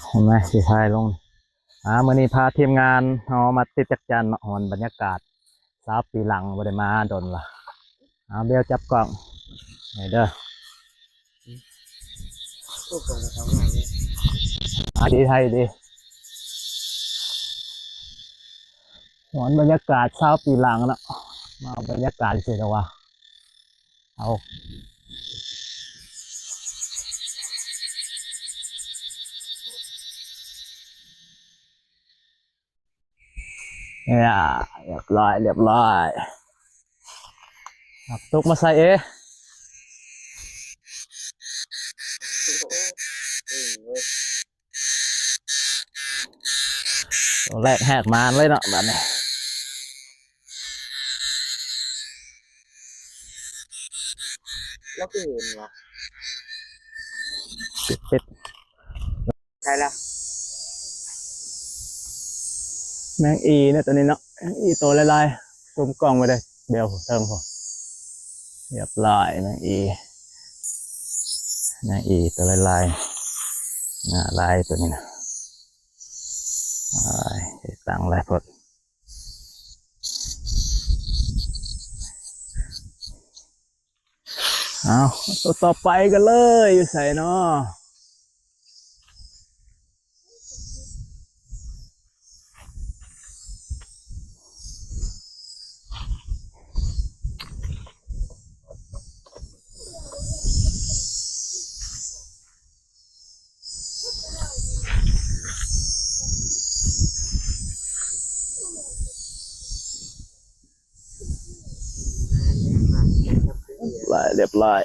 เห็นไหมสีทายลงมื่อนี้พาทีมงานเอามาติดจักรจันทร์มาอ่อนบรรยากาศ3 ปีหลังบ่ได้มาโดนละเบลจับกล่องไหนเด้อดีไทยดีหอนบรรยากาศ3 ปีหลังแล้วมาบรรยากาศเสร็จแล้ววะเอาเนี่ยเรียบร้อยตุกมาใส่ตัวแรกแหกมาเลยเนาะแบบนี้แล้วก็เห็นวะปิดใช่ละแมงอีเนี่ยตัวนี้เนาะแมงอีตัวลายๆซูมกล้องไปเลยเบลเติมพอเรียบร้อยแมงอีตัวลายๆลายตัวนี้นะตั้งลายพดเอาตัวต่อไปกันเลยอยู่ใส่เนาะเรียบร้อย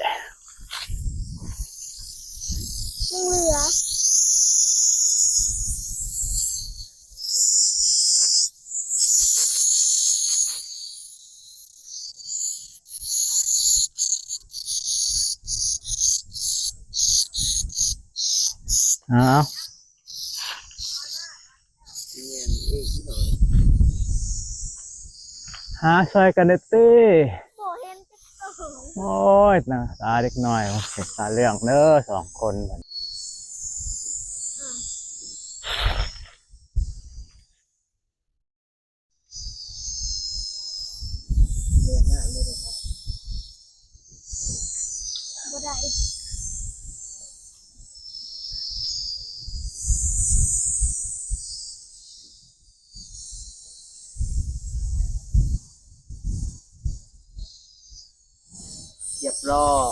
ช่วยกันเด้อตี้โอ้ยนะตาเด็กน้อยตาเรื่องเด้อ2 คนเรียบร้อย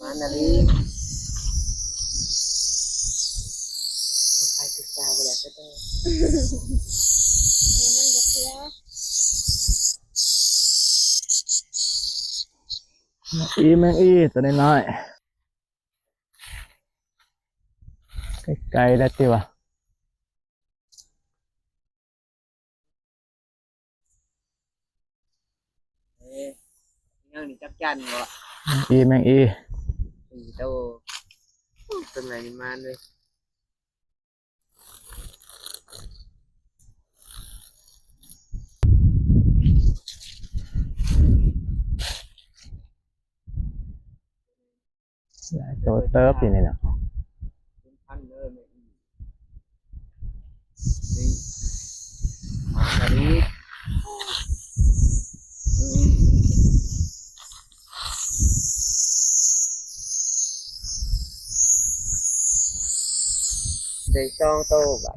มานาลีไปศึกษาไปแล้วก็ได้แมงอีตัวน้อยไกลๆได้ติวะยังนี่จับจันวะแมงอีโตเป็นไรนี่มาเลยตัวเติร์ฟอยู่นี่เนาะพันเลยนี่นาลีได้ช่องโตแบบ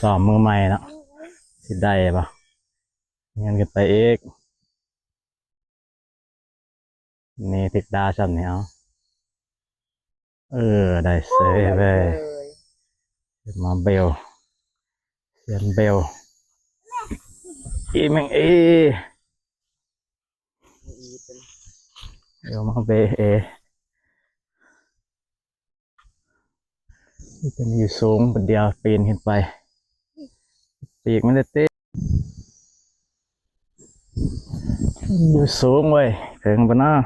สอบมือใหม่เนาะสิได้ปะเงินกันไปอีกนี่ติดดาชันเนี่ยได้เซฟเลยมาเบลเซียนเบลแมงเดี๋ยวมาเบเป็นอยู่สูงเป็นเดียวปีนขึ้นไปปีกมันจะเต้อยู่สูงเว้ยถึงปะเนาะ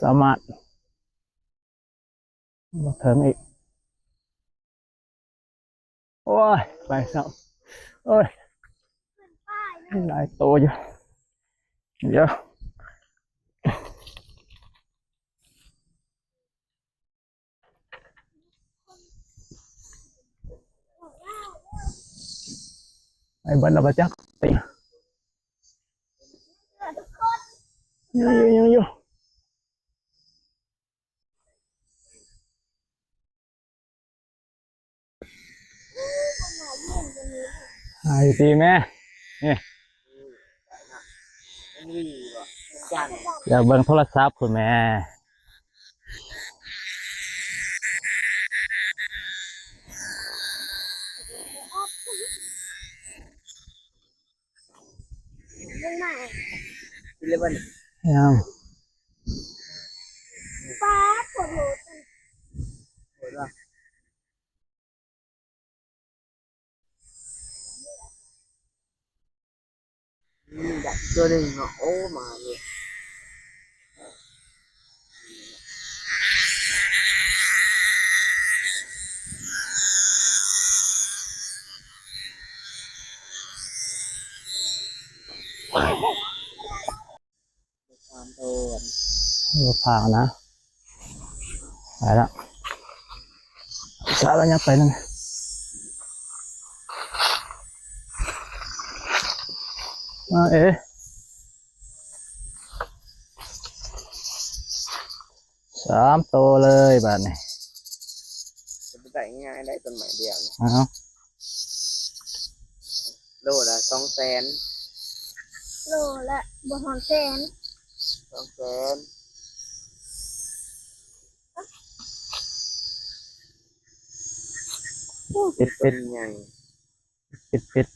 สามารถมาเถิงอีกโอ้ยไปสักโอ้ยหลายตัวอยู่เดี๋ยวไอ้เบิร์ดเราไปจักติอยู่ไอ้ตีแม่นี่ นี่บ่จัน อย่าเบิ่งโทรศัพท์คุณแม่ กินเลยบ่น ยัง ป้าปวดหัว เห็นบ่ดักตัวหนึ่งเนาะโอ้มาเลยความโดน ดูผ่านะไปแล้วสาระยับไปนั่นเอ๊ะ3 ตัวเลยแบบนี้ จะไปได้ง่ายได้ต้นไม้เดียว อ้าว โลละ200,000 โลละบ่หอนแสน 200,000ปิด ต้นใหญ่ ปิด